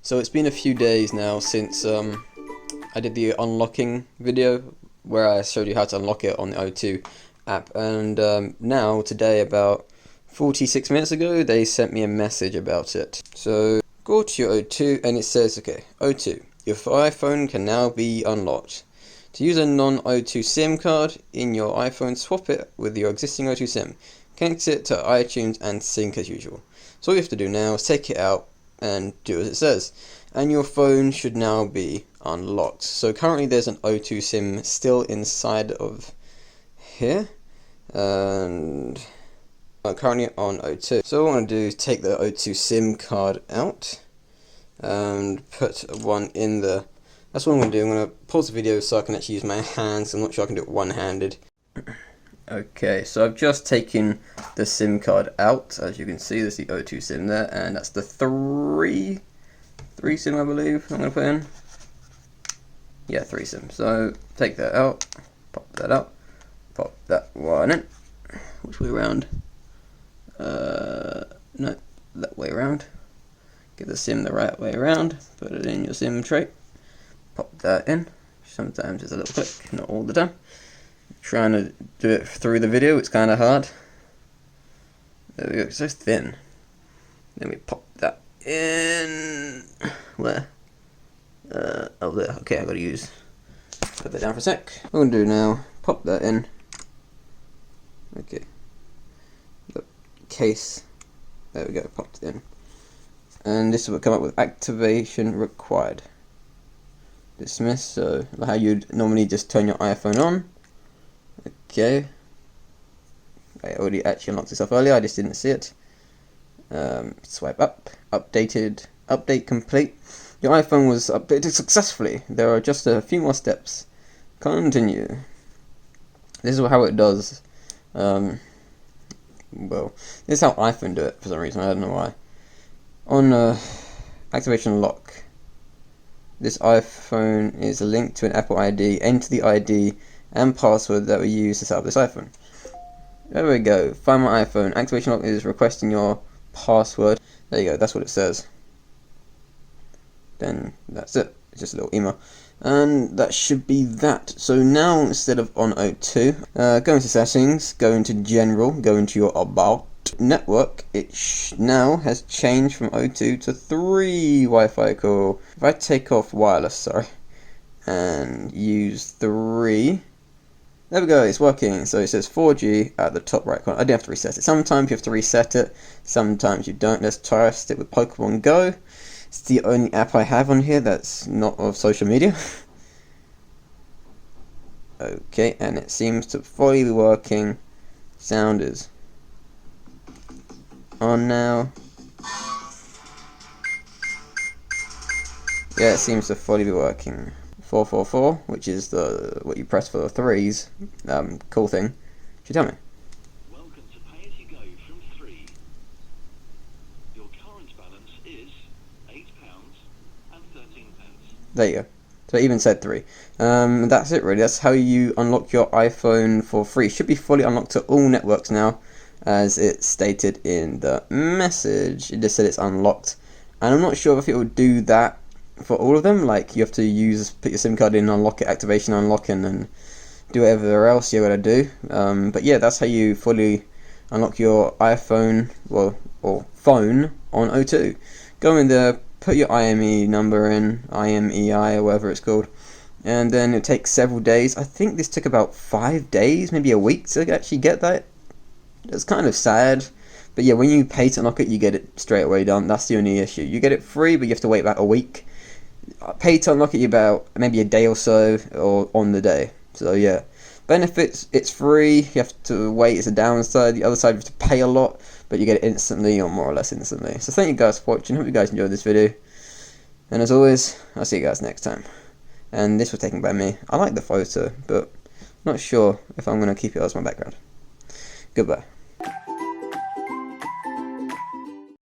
So it's been a few days now since I did the unlocking video where I showed you how to unlock it on the O2 app, and now today, about 46 minutes ago, they sent me a message about it. So go to your O2 and it says, okay, O2, your iPhone can now be unlocked. To use a non-O2 SIM card in your iPhone, swap it with your existing O2 SIM. Connect it to iTunes and sync as usual. So all you have to do now is take it out and do as it says, and your phone should now be unlocked. So currently there's an O2 SIM still inside of here, and I'm currently on O2. So what I want to do is take the O2 SIM card out and put one in the. That's what I'm going to do. I'm going to pause the video so I can actually use my hands. I'm not sure I can do it one-handed. Okay, so I've just taken the SIM card out. As you can see, there's the O2 SIM there, and that's the three SIM, I believe I'm going to put in. Yeah, 3 SIM. So take that out, pop that out, pop that one in. Which way around? No, that way around. Get the SIM the right way around. Put it in your SIM tray. Pop that in. Sometimes it's a little click, not all the time. Trying to do it through the video, it's kind of hard. There we go, it's so thin. Then we pop that in. Where? Oh, there. Okay, I've got to put that down for a sec. What I'm going to do now, pop that in. Okay. The case. There we go, popped it in. And this will come up with activation required. Dismiss, so how you'd normally just turn your iPhone on. Okay. I already actually unlocked this up earlier, I just didn't see it. Swipe up. Updated. Update complete. Your iPhone was updated successfully. There are just a few more steps. Continue. This is how it does. Well, this is how iPhone do it for some reason. I don't know why. On activation lock. This iPhone is linked to an Apple ID. Enter the ID and password that we use to set up this iPhone. There we go. Find my iPhone. Activation lock is requesting your password. There you go. That's what it says. Then that's it. It's just a little email. And that should be that. So now, instead of on O2, go into settings, go into general, go into your about network. It now has changed from O2 to 3 Wi-Fi. Cool. If I take off wireless, sorry, and use 3, there we go, it's working. So it says 4G at the top right corner. I didn't have to reset it. Sometimes you have to reset it, sometimes you don't. Let's test it with Pokemon Go. It's the only app I have on here that's not of social media. Okay, and it seems to fully be working. Sound is on now. Yeah, it seems to fully be working. 444, which is the what you press for the 3s. Cool thing. Should you tell me? Welcome to Pay As You Go from 3. Your current balance is £8.13. There you go. So it even said 3. That's it really. That's how you unlock your iPhone for free. It should be fully unlocked to all networks now, as it stated in the message. It just said it's unlocked, and I'm not sure if it will do that for all of them. Like, you have to put your SIM card in, unlock it, activation, unlock, and then do whatever else you're going to do. But yeah, that's how you fully unlock your iPhone, or phone on O2. Go in there, put your IME number in, IMEI or whatever it's called, and then it takes several days. I think this took about 5 days, maybe a week to actually get that. It's kind of sad. But yeah, when you pay to unlock it, you get it straight away done. That's the only issue. You get it free, but you have to wait about a week. Pay to unlock it about maybe a day or so, or on the day. So yeah, benefits, it's free. You have to wait, it's a downside. The other side, you have to pay a lot, but you get it instantly, or more or less instantly. So thank you guys for watching. Hope you guys enjoyed this video, and as always, I'll see you guys next time. And this was taken by me. I like the photo, but not sure if I'm going to keep it as my background. Goodbye.